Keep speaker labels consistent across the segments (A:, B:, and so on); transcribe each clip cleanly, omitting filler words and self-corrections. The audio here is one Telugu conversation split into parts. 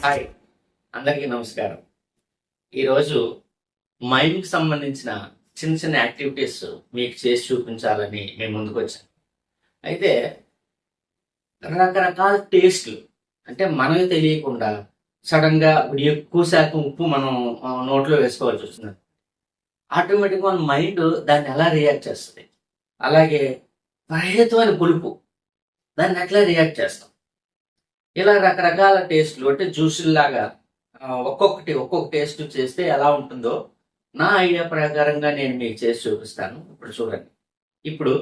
A: హాయ్, అందరికీ నమస్కారం. ఈరోజు మైండ్కి సంబంధించిన చిన్న చిన్న యాక్టివిటీస్ మీకు చేసి చూపించాలని మేము ముందుకు వచ్చాను. అయితే రకరకాల టేస్ట్లు, అంటే మనమే తెలియకుండా సడన్గా ఎక్కువ శాతం ఉప్పు మనం నోట్లో వేసుకోవాల్సి వస్తుంది. ఆటోమేటిక్గా మన మైండ్ దాన్ని ఎలా రియాక్ట్ చేస్తుంది, అలాగే విపరీతమైన పులుపు దాన్ని ఎట్లా రియాక్ట్ చేస్తాం. ఇలా రకరకాల టేస్ట్లు, అంటే జ్యూసుల్లాగా ఒక్కొక్క టేస్ట్ చేస్తే ఎలా ఉంటుందో నా ఐడియా ప్రకారంగా నేను మీకు చేసి చూపిస్తాను. ఇప్పుడు చూడండి. ఇప్పుడు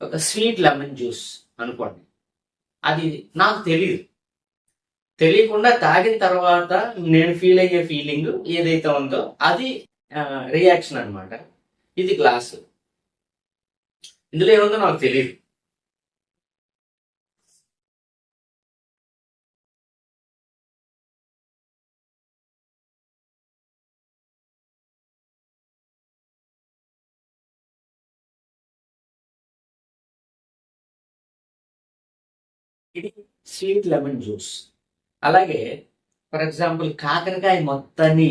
A: ఒక స్వీట్ లెమన్ జ్యూస్ అనుకోండి. అది నాకు తెలియకుండా తాగిన తర్వాత నేను ఫీల్ అయ్యే ఫీలింగ్ ఏదైతే ఉందో అది రియాక్షన్ అనమాట. ఇది గ్లాసు, ఇందులో ఏముందో నాకు తెలియదు. ఇది స్వీట్ లెమన్ జ్యూస్. అలాగే ఫర్ ఎగ్జాంపుల్ కాకరకాయ మొత్తాన్ని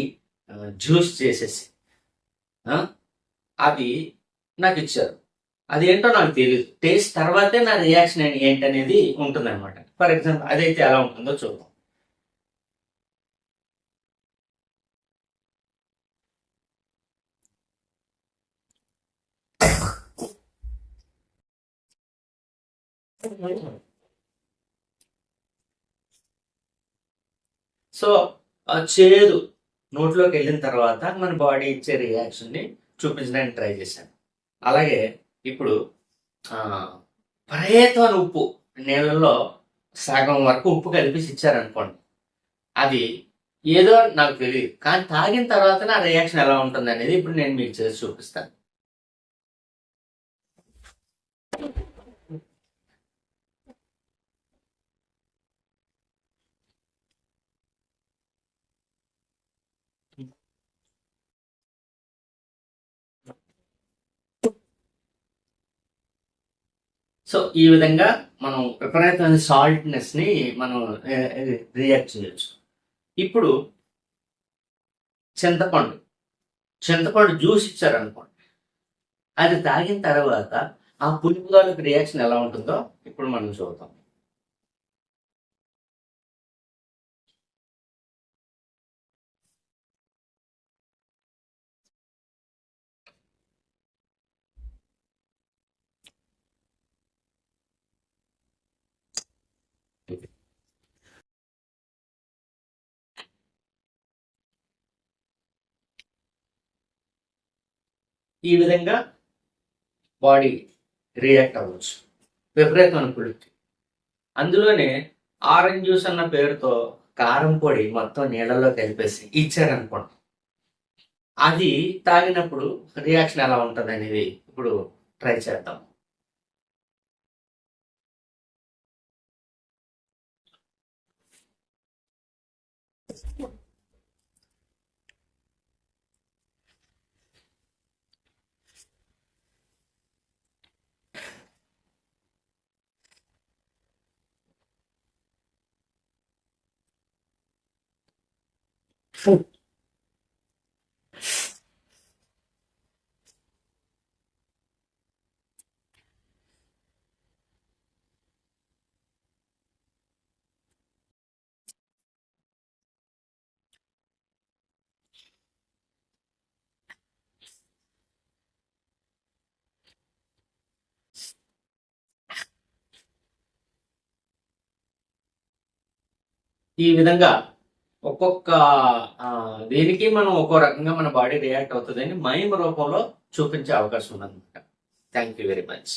A: జ్యూస్ చేసేసి అది నాకు ఇచ్చారు. అది ఏంటో నాకు తెలియదు. టేస్ట్ తర్వాతే నా రియాక్షన్ ఏంటనేది ఉంటుంది అనమాట. ఫర్ ఎగ్జాంపుల్ అదైతే ఎలా ఉంటుందో చూద్దాం. సో చేదు నోట్లోకి వెళ్ళిన తర్వాత మన బాడీ ఇచ్చే రియాక్షన్ని చూపించడానికి ట్రై చేశాను. అలాగే ఇప్పుడు విపరీతమైన ఉప్పు, నీళ్ళల్లో సగం వరకు ఉప్పు కలిపేసి ఇచ్చారనుకోండి. అది ఏదో నాకు తెలియదు, కానీ తాగిన తర్వాత నా రియాక్షన్ ఎలా ఉంటుంది అనేది ఇప్పుడు నేను మీకు చేసి చూపిస్తాను. సో ఈ విధంగా మనం విపరీతమైన సాల్ట్నెస్ని మనం రియాక్ట్ చేయొచ్చు. ఇప్పుడు చింతపండు చింతపండు జ్యూస్ ఇచ్చారనుకోండి. అది తాగిన తర్వాత ఆ పులుపు రియాక్షన్ ఎలా ఉంటుందో ఇప్పుడు మనం చూద్దాం. ఈ విధంగా బాడీ రియాక్ట్ అవ్వచ్చు విపరీతమైన పులుపుకి. అందులోనే ఆరెంజ్ జ్యూస్ అన్న పేరుతో కారం పొడి మొత్తం నీళ్ళలో కలిపేసి ఇచ్చారనుకోండి. అది తాగినప్పుడు రియాక్షన్ ఎలా ఉంటుంది అనేది ఇప్పుడు ట్రై చేద్దాం. ఈ విధంగా ఒక్కొక్క దేనికి మనం ఒక్కో రకంగా మన బాడీ రియాక్ట్ అవుతుందని మైమ్ రూపంలో చూపించే అవకాశం ఉందన్నమాట. Thank you very much.